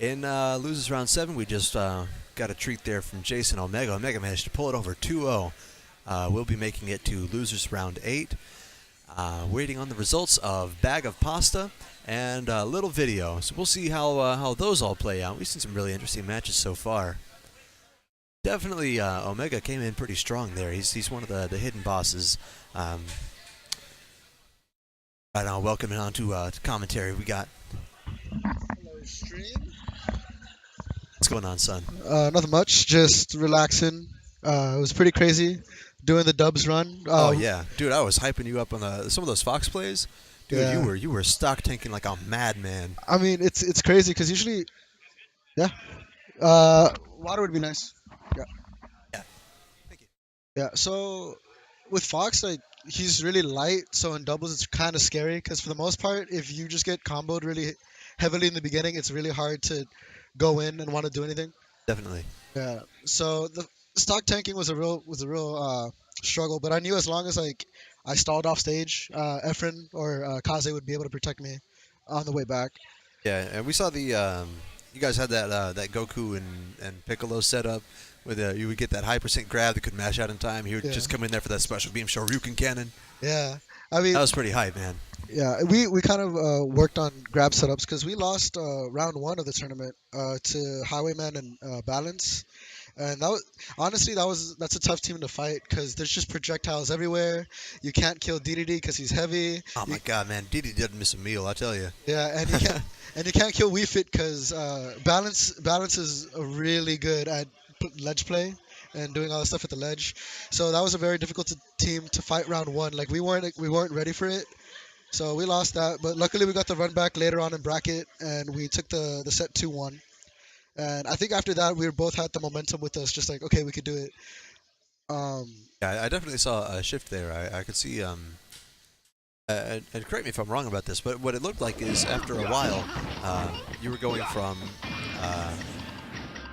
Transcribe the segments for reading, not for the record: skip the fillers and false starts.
In losers round 7, we just got a treat there from Jason Omega. Omega managed to pull it over 2-0. We'll be making it to losers round 8. Waiting on the results of Bag of Pasta and Little Video. So we'll see how those all play out. We've seen some really interesting matches so far. Definitely Omega came in pretty strong there. He's one of the hidden bosses. Right now, welcoming on to commentary, we got... Hello, stream. What's going on, son? Nothing much, just relaxing. It was pretty crazy doing the dubs run. Oh yeah, dude, I was hyping you up on some of those Fox plays. Dude, Yeah. you were stock tanking like a madman. I mean, it's crazy because usually, yeah, water would be nice. Yeah, Yeah, thank you. yeah. So with Fox, like he's really light, so in doubles it's kind of scary because for the most part, if you just get comboed really heavily in the beginning, it's really hard to go in and want to do anything. Definitely. Yeah. So the stock tanking was a real struggle, but I knew as long as like I stalled off stage, Efren or Kaze would be able to protect me on the way back. Yeah, and we saw the you guys had that Goku and Piccolo setup with you would get that high percent grab that could mash out in time. He would Yeah. just come in there for that special beam Shoryuken cannon. Yeah. I mean, That was pretty hype, man. yeah, we kind of worked on grab setups because we lost round 1 of the tournament to Highwayman and Balance. And that was, honestly, that's a tough team to fight because there's just projectiles everywhere. You can't kill DDD because he's heavy. Oh my god, man, Didi didn't miss a meal, I tell you. Yeah, and you can't kill Wii Fit because Balance is really good at ledge play and doing all the stuff at the ledge. So that was a very difficult team to fight round 1. Like we weren't ready for it. So we lost that, but luckily we got the run back later on in bracket and we took the set 2-1. And I think after that we both had the momentum with us, just like okay, we could do it. Yeah, I definitely saw a shift there. I could see and correct me if I'm wrong about this, but what it looked like is after a while, you were going from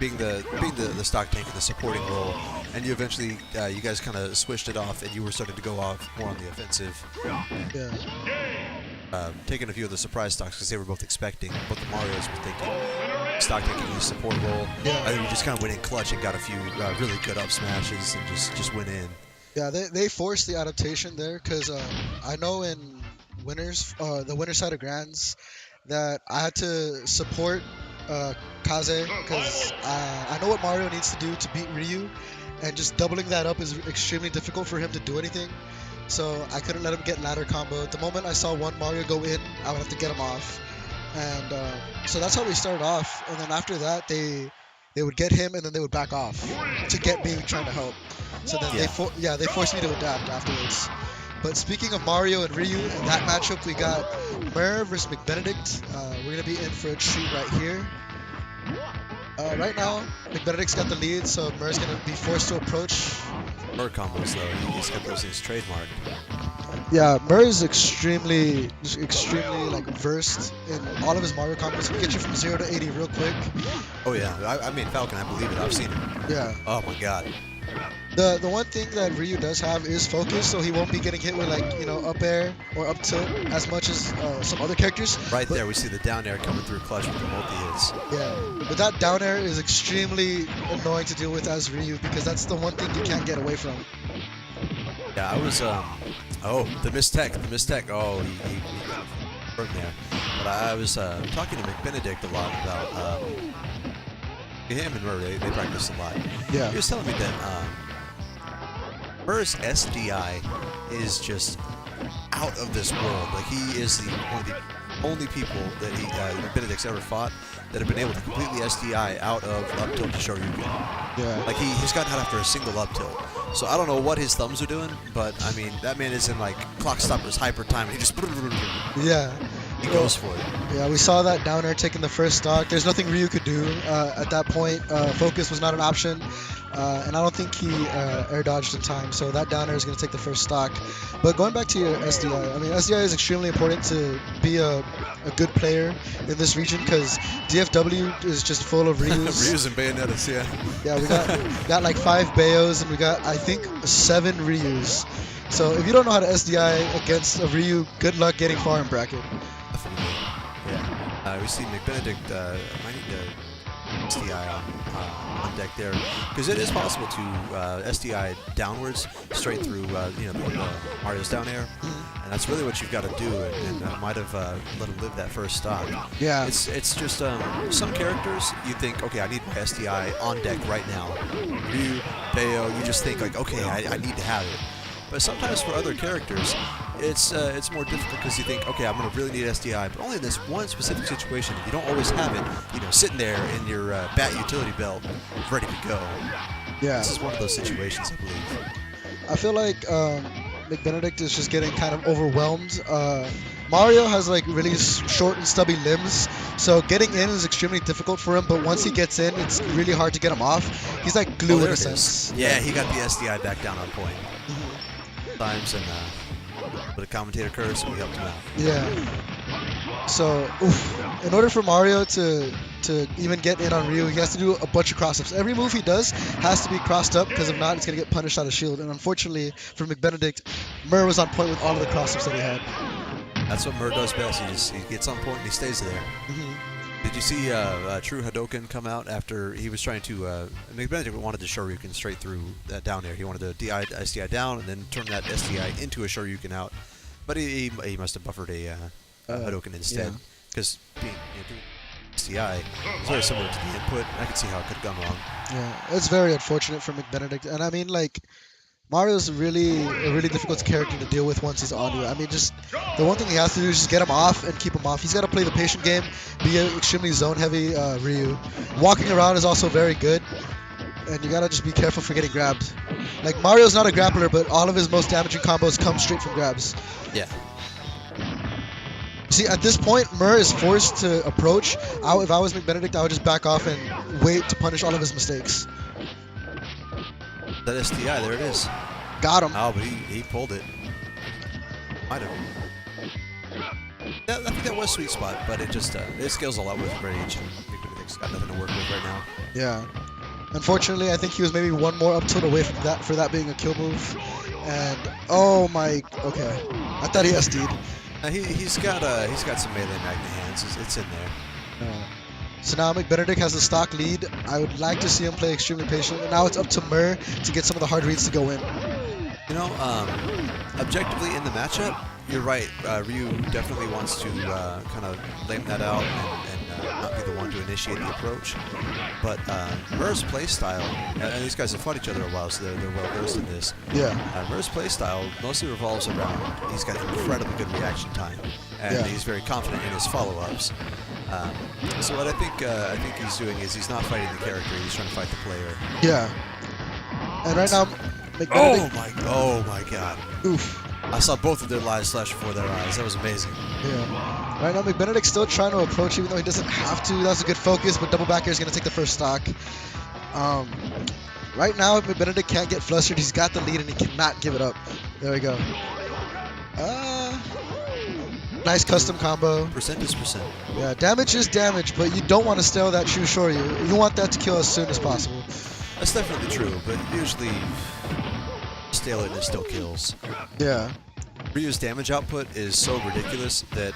being the stock tank in the supporting role, and you eventually you guys kind of switched it off, and you were starting to go off more on the offensive, Yeah. taking a few of the surprise stocks because they were both expecting, both the Marios were thinking stock taking the support role. Yeah. I think we just kind of went in clutch and got a few really good up smashes and just went in. Yeah, they forced the adaptation there because I know in winners, the winner side of Grands, that I had to support Kaze because I know what Mario needs to do to beat Ryu, and just doubling that up is extremely difficult for him to do anything. So I couldn't let him get ladder combo. The moment I saw one Mario go in, I would have to get him off, and so that's how we started off. And then after that, they would get him, and then they would back off to get me trying to help. So then they forced me to adapt afterwards. But speaking of Mario and Ryu, in that matchup we got MRRRR versus McBenedict. We're gonna be in for a treat right here. Right now, McBenedict's got the lead, so MRRRR's gonna be forced to approach. Mer combos though, he's got those things trademarked. Yeah, MRRRR's extremely like versed in all of his Mario combos. He can get you from 0 to 80 real quick. Oh yeah, I mean Falcon, I believe it. I've seen it. Yeah. Oh my god. The one thing that Ryu does have is focus, so he won't be getting hit with like up air or up tilt as much as some other characters. Right there, we see the down air coming through clutch with the multi hits. Yeah, but that down air is extremely annoying to deal with as Ryu because that's the one thing you can't get away from. Yeah, I was oh the mistech. Oh, he got from there. But I was talking to McBenedict a lot about him and MRRRR. They practice a lot. Yeah. He was telling me that MRRRR's SDI is just out of this world. Like he is one of the only people that McBenedict's ever fought that have been able to completely SDI out of up tilt to Shoryuken. Yeah. Like he's gotten out after a single up tilt. So I don't know what his thumbs are doing, but I mean that man is in like clock stoppers hyper time and he just Yeah. he goes for it. Yeah, we saw that down air taking the first stock. There's nothing Ryu could do at that point. Focus was not an option. And I don't think he air dodged in time, so that down air is going to take the first stock. But going back to your SDI, I mean, SDI is extremely important to be a good player in this region because DFW is just full of Ryus. Ryus and Bayonettas, yeah. Yeah, we got like 5 Bayos and we got, I think, 7 Ryus. So if you don't know how to SDI against a Ryu, good luck getting far in bracket. Definitely. Yeah. We see McBenedict might need to SDI on deck there, because it is possible to SDI downwards straight through Mario's down air, and that's really what you've got to do, and might have let him live that first stock. Yeah. It's just some characters you think, okay, I need my SDI on deck right now. Ryu, Bayo, you just think like, okay, I need to have it. But sometimes for other characters, it's more difficult because you think, okay, I'm going to really need SDI, but only in this one specific situation. You don't always have it, sitting there in your bat utility belt, ready to go. Yeah. This is one of those situations, I believe. I feel like McBenedict is just getting kind of overwhelmed. Mario has like really short and stubby limbs, so getting in is extremely difficult for him, but once he gets in, it's really hard to get him off. He's like glue in a sense. Yeah, he got the SDI back down on point. Times and but a commentator curse and we helped him out. Yeah. So, in order for Mario to even get in on Ryu, he has to do a bunch of cross-ups. Every move he does has to be crossed up, because if not, it's going to get punished out of shield. And unfortunately, for McBenedict, MRRRR was on point with all of the cross-ups that he had. That's what MRRRR does best. He gets on point and he stays there. Did you see True Hadoken come out after he was trying to... McBenedict wanted to Shoryuken straight through that down there. He wanted to DI SDI down and then turn that SDI into a Shoryuken out. But he must have buffered a Hadoken instead. Because doing SDI is very similar to the input. I can see how it could have gone wrong. Yeah, it's very unfortunate for McBenedict. And I mean, like, Mario's really a really difficult character to deal with once he's on you. I mean, just the one thing he has to do is just get him off and keep him off. He's got to play the patient game, be an extremely zone-heavy Ryu. Walking around is also very good, and you got to just be careful for getting grabbed. Like, Mario's not a grappler, but all of his most damaging combos come straight from grabs. Yeah. See, at this point, MRRRR is forced to approach. If I was McBenedict, I would just back off and wait to punish all of his mistakes. That SDI, there it is. Got him. Oh, but he pulled it. Might have. I think that was sweet spot, but it just it scales a lot with Rage, and McBenedict's got nothing to work with right now. Yeah. Unfortunately, I think he was maybe one more up tilt away from that for that being a kill move. And oh my, okay. I thought he SD'd. He's got some melee magnet hands. It's in there. So now McBenedict has the stock lead. I would like to see him play extremely patient. And now it's up to MRRRR to get some of the hard reads to go in. Objectively in the matchup, you're right. Ryu definitely wants to kind of lame that out and not be the one to initiate the approach. But MRRRR's playstyle, and these guys have fought each other a while, so they're well versed in this. Yeah. MRRRR's playstyle mostly revolves around he's got incredibly good reaction time, and he's very confident in his follow-ups. So what I think he's doing is he's not fighting the character; he's trying to fight the player. Yeah. And right now, McBenedict. Oh my God! Oof. I saw both of their lives flash before their eyes. That was amazing. Yeah. Right now, McBenedict's still trying to approach, even though he doesn't have to. That was a good focus, but double back air is going to take the first stock. Right now, McBenedict can't get flustered. He's got the lead, and he cannot give it up. There we go. Nice custom combo. Percent is percent. Yeah, damage is damage, but you don't want to stale that True Shoryu. You want that to kill as soon as possible. That's definitely true, but usually stale it and it still kills. Yeah. Ryu's damage output is so ridiculous that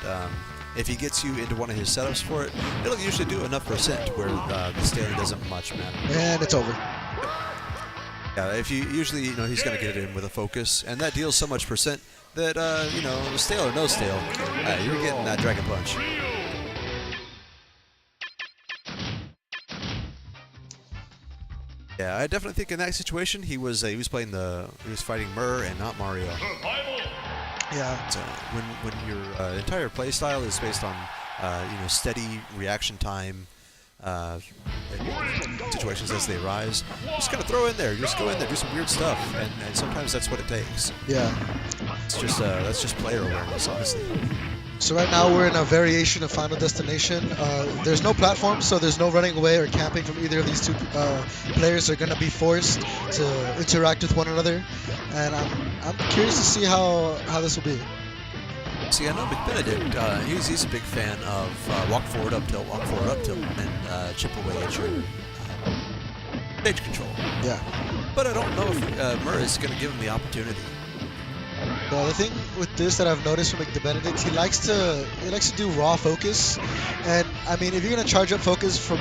if he gets you into one of his setups for it, it'll usually do enough percent to where the staling doesn't much matter. And it's over. Yeah, if you usually, he's going to get it in with a focus, and that deals so much percent that, stale or no stale, you're getting that Dragon Punch. Yeah, I definitely think in that situation he was fighting MRRRR and not Mario. Yeah. So when your entire playstyle is based on steady reaction time situations as they rise, just kind of throw in there, just go in there, do some weird stuff, and sometimes that's what it takes. Yeah. It's just that's just player awareness, honestly. So right now we're in a variation of Final Destination. There's no platform, so there's no running away or camping from either of these two players. They're going to be forced to interact with one another, and I'm curious to see how this will be. See, I know McBenedict, he's a big fan of walk forward up tilt, and chip away at your stage control. Yeah. But I don't know if MRRRR is going to give him the opportunity. Yeah, the thing with this that I've noticed from McBenedict, he likes to do raw focus, and I mean if you're gonna charge up focus from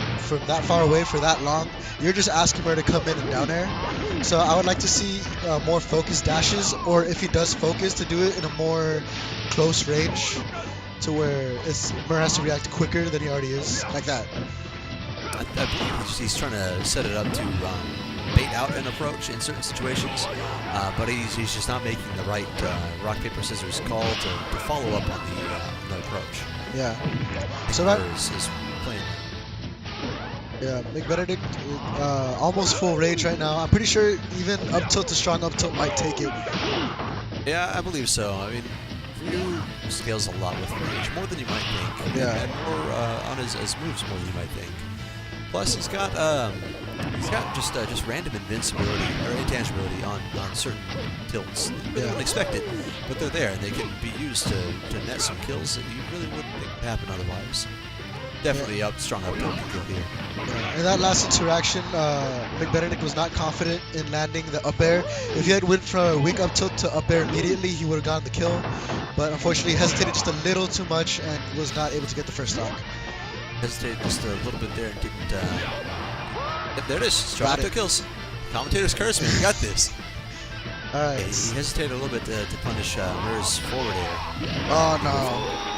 that far away for that long, you're just asking her to come in and down air. So I would like to see more focus dashes, or if he does focus, to do it in a more close range, to where Murr has to react quicker than he already is, like that. I believe he's trying to set it up to bait out an approach in certain situations, but he's just not making the right rock paper scissors call to follow up on the approach. Yeah. So that is playing. Yeah, McBenedict almost full rage right now. I'm pretty sure even up tilt to strong up tilt might take it. Yeah, I believe so. I mean, Ryu scales a lot with rage, more than you might think. Yeah. And more on his moves more than you might think. Plus, he's got just random invincibility or intangibility on certain tilts. You wouldn't expect it, but they're there, and they can be used to net some kills that you really wouldn't think would happen otherwise. Definitely strong up tilt kill here. Yeah. In that last interaction, McBenedict was not confident in landing the up air. If he had went from a weak up tilt to up air immediately, he would have gotten the kill. But unfortunately, he hesitated just a little too much and was not able to get the first stock. Hesitated just a little bit there and didn't. There it is. Strong up tilt kills. Commentators curse me. We got this. All right. Okay, he hesitated a little bit to punish Murr's forward air. Oh no.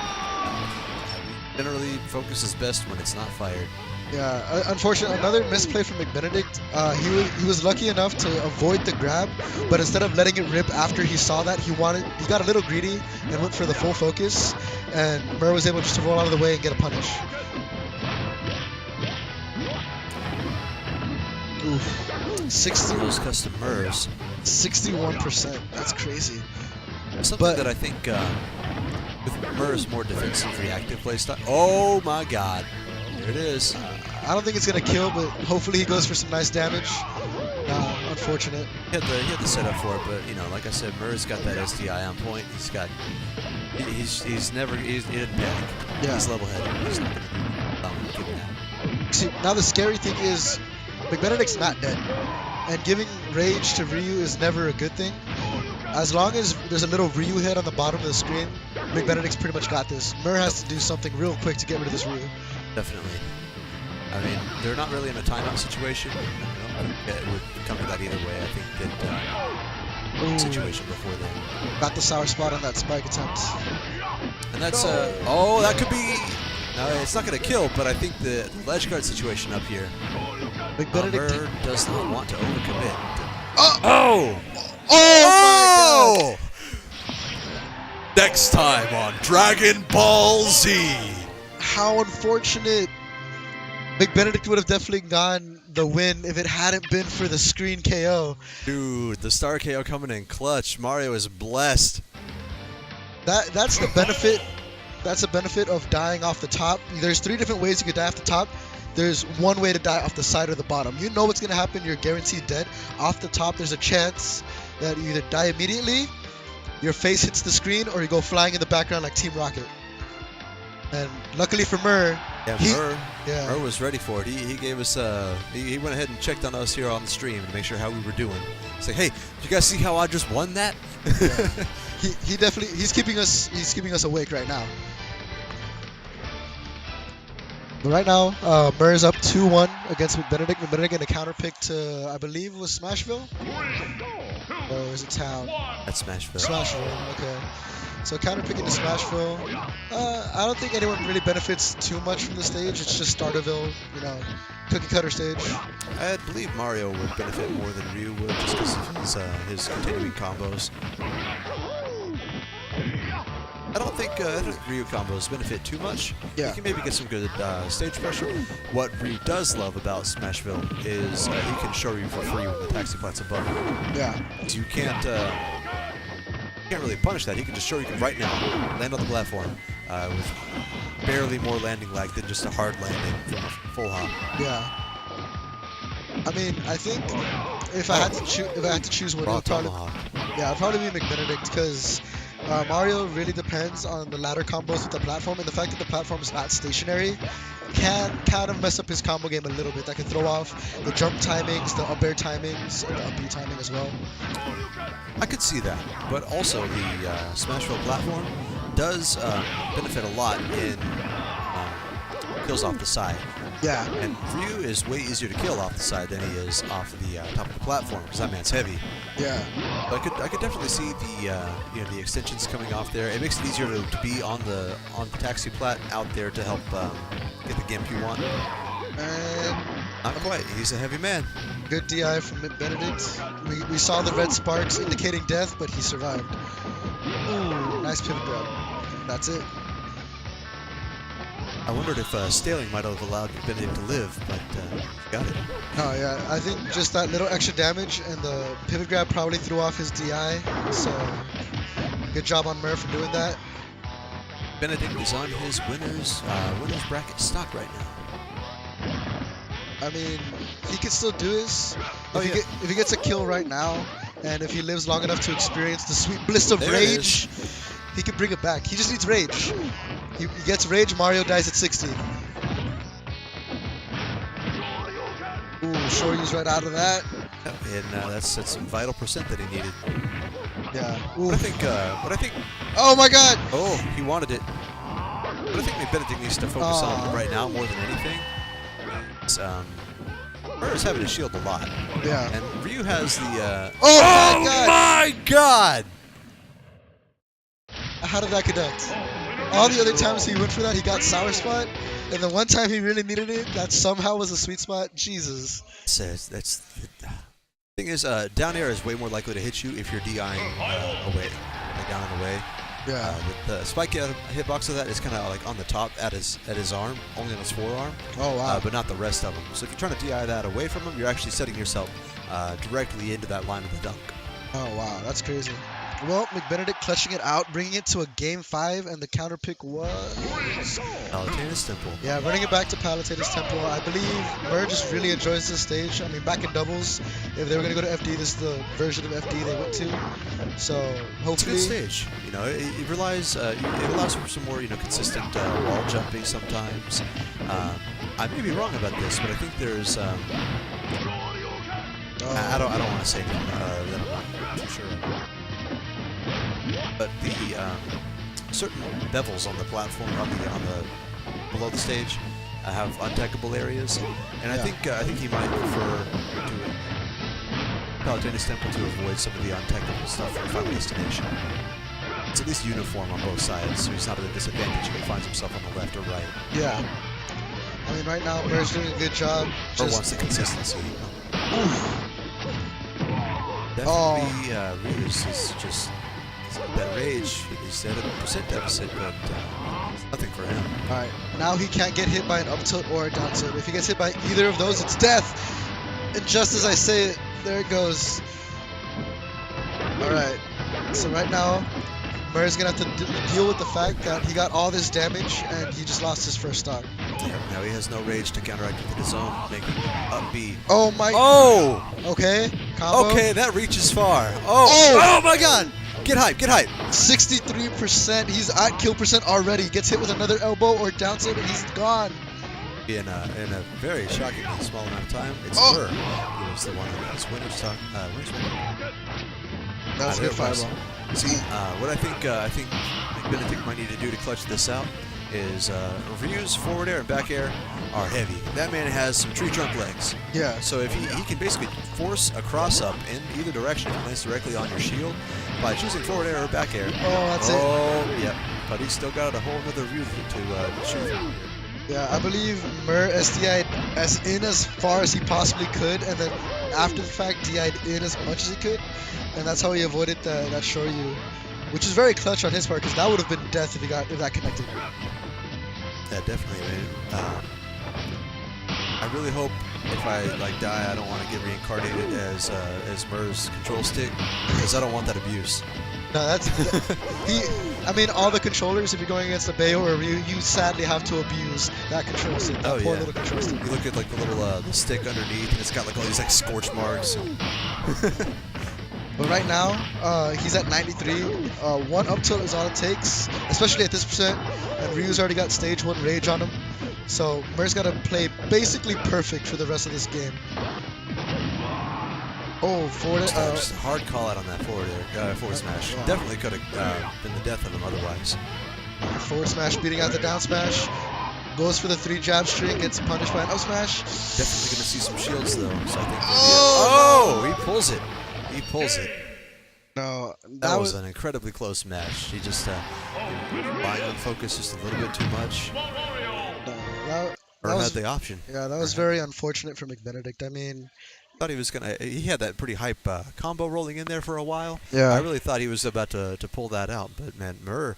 Generally, focus is best when it's not fired. Yeah, unfortunately, another misplay from McBenedict. He was lucky enough to avoid the grab, but instead of letting it rip after he saw that, he got a little greedy and went for the full focus, and Murr was able just to roll out of the way and get a punish. Oof. 60. Those custom Murrs. 61%. That's crazy. Something that I think with Murr's more defensive reactive playstyle. Oh my god. There it is. I don't think it's going to kill, but hopefully he goes for some nice damage. Unfortunate. He had the setup for it, but you know, like I said, Murr's got that SDI on point. He didn't panic. Yeah. He's level-headed. He's not going to give it out. See, now the scary thing is McBenedict's not dead, and giving rage to Ryu is never a good thing. As long as there's a little Ryu hit on the bottom of the screen, McBenedict's pretty much got this. Murr has to do something real quick to get rid of this Ryu. Definitely. I mean, they're not really in a timeout situation. I don't think it would come to that either way. I think that situation before then. Got the sour spot on that spike attempt. And that's, that could be... No, it's not going to kill, but I think the ledge guard situation up here. McBenedict does not want to overcommit. Oh my god! Next time on Dragon Ball Z. How unfortunate. McBenedict would have definitely gotten the win if it hadn't been for the screen KO. Dude, the star KO coming in clutch. Mario is blessed. That's the benefit. That's the benefit of dying off the top. There's 3 different ways you could die off the top. There's one way to die off the side or the bottom. You know what's going to happen. You're guaranteed dead. Off the top, there's a chance that you either die immediately, your face hits the screen, or you go flying in the background like Team Rocket. And luckily for Murr, Murr was ready for it. He gave us he went ahead and checked on us here on the stream to make sure how we were doing. He's like, hey, did you guys see how I just won that? Yeah. he definitely he's keeping us awake right now. But right now, Murr is up 2-1 against McBenedict. McBenedict in a counter pick to, I believe it was Smashville? Or is it Town? That's Smashville. Smashville, okay. So counter picking to Smashville. I don't think anyone really benefits too much from the stage. It's just Starterville, you know, cookie cutter stage. I believe Mario would benefit more than Ryu would just because of his continuing combos. I don't think Ryu combos benefit too much. Yeah. You can maybe get some good stage pressure. What Ryu does love about Smashville is he can show you for free when the taxi plat's above you. Yeah. So you can't really punish that. He can just show you right now, land on the platform with barely more landing lag than just a hard landing from a full hop. Yeah. I mean, I think if I had to choose one, I'd probably be McBenedict, because Mario really depends on the ladder combos with the platform, and the fact that the platform is not stationary can kind of mess up his combo game a little bit. That can throw off the jump timings, the up air timings, and the up B timing as well. I could see that, but also the Smashville platform does benefit a lot in kills off the side. Yeah. And Ryu is way easier to kill off the side than he is off the top of the platform because that man's heavy. Yeah. But I could definitely see the the extensions coming off there. It makes it easier to be on the taxi plat out there to help get the gimp you want. And not quite. He's a heavy man. Good DI from McBenedict. We saw the red sparks indicating death, but he survived. Ooh, nice pivot grab. That's it. I wondered if Staling might have allowed McBenedict to live, but got it. Oh yeah, I think just that little extra damage and the pivot grab probably threw off his DI. So good job on Murr for doing that. Benedict is on his winners bracket stock right now. I mean, he could still do this. Oh, yeah. If he gets a kill right now, and if he lives long enough to experience the sweet bliss of There rage, he can bring it back. He just needs rage. He gets rage, Mario dies at 60. Ooh, Shoryu's right out of that. And that's some vital percent that he needed. Yeah. What I think. Oh my God! Oh, he wanted it. What I think McBenedict needs to focus on right now more than anything is Murr is having to shield a lot. Yeah. And Ryu has the. Oh my God! How did that connect? All the other times he went for that, he got sour spot, and the one time he really needed it, that somehow was a sweet spot. Jesus. That's the thing is, down air is way more likely to hit you if you're DIing away, like down and away. Yeah. The spike hitbox of that is kind of like on the top at his arm, only on his forearm. Oh wow. But not the rest of them. So if you're trying to DI that away from him, you're actually setting yourself directly into that line of the dunk. Oh wow, that's crazy. Well, McBenedict clutching it out, bringing it to a game 5, and the counter pick was Palutina's Temple. Yeah, running it back to Palutina's Temple. I believe Murr just really enjoys this stage. I mean, back in doubles, if they were going to go to FD, this is the version of FD they went to. So hopefully, it's a good stage. You know, it relies, it allows for some more, consistent wall jumping sometimes. I may be wrong about this, but I think there's. I don't want to say that I'm not too sure. But the certain bevels on the platform, on the below the stage, have untechable areas, and I think he might prefer to Palutina's Temple to avoid some of the untechable stuff for Final Destination. It's at least uniform on both sides, so he's not at a disadvantage if he finds himself on the left or right. Yeah. I mean, right now Murr's doing a good job. Or wants the consistency. Definitely, Ryu is just. That rage, he's at a percent deficit, but it's nothing for him. Alright, now he can't get hit by an up tilt or a down tilt. If he gets hit by either of those, it's death. And just as I say it, there it goes. Alright, so right now, Murray's going to have to deal with the fact that he got all this damage and he just lost his first stock. Yeah, now he has no rage to counteract with his own, making up B. Oh my... Oh! Okay, combo. Okay, that reaches far. Oh my God! Get hype, get hype. 63%. He's at kill percent already. Gets hit with another elbow or down tilt and he's gone. In a very shockingly small amount of time, it's Murr. He was the one that has winner's stock. That was a good fireball. See, what I think McBenedict might need to do to clutch this out is Ryu's forward air and back air are heavy. That man has some tree trunk legs. Yeah. So if he can basically force a cross up in either direction if it lands directly on your shield by choosing forward air or back air. Oh, that's it. Oh, yep. But he's still got a whole other view to shoot through here. Yeah, I believe Murr SDI'd as far as he possibly could, and then after the fact DI'd in as much as he could, and that's how he avoided that Shoryu, which is very clutch on his part, because that would have been death if that connected. Yeah, definitely. I mean, I really hope if I die, I don't want to get reincarnated as Murr's control stick, because I don't want that abuse. No, that's I mean, all the controllers, if you're going against a Bayo or Ryu, you sadly have to abuse that control stick. That poor little control stick. You look at the little the stick underneath, and it's got all these scorch marks. But right now, he's at 93. One up tilt is all it takes, especially at this percent. And Ryu's already got stage 1 rage on him. So Murr's got to play basically perfect for the rest of this game. Oh, forward. Just a hard call out on that forward smash. Wow. Definitely could have been the death of him otherwise. Forward smash beating out the down smash. Goes for the 3 jab string, gets punished by an up smash. Definitely going to see some shields though. So I think. Oh! He pulls it. He pulls it. No, That was an incredibly close match. He just relying on focus just a little bit too much. That Or was, had the option. yeah, that was very unfortunate for McBenedict. I mean, Thought he was gonna. He had that pretty hype combo rolling in there for a while. yeah. I really thought he was about to pull that out, but man, MRRRR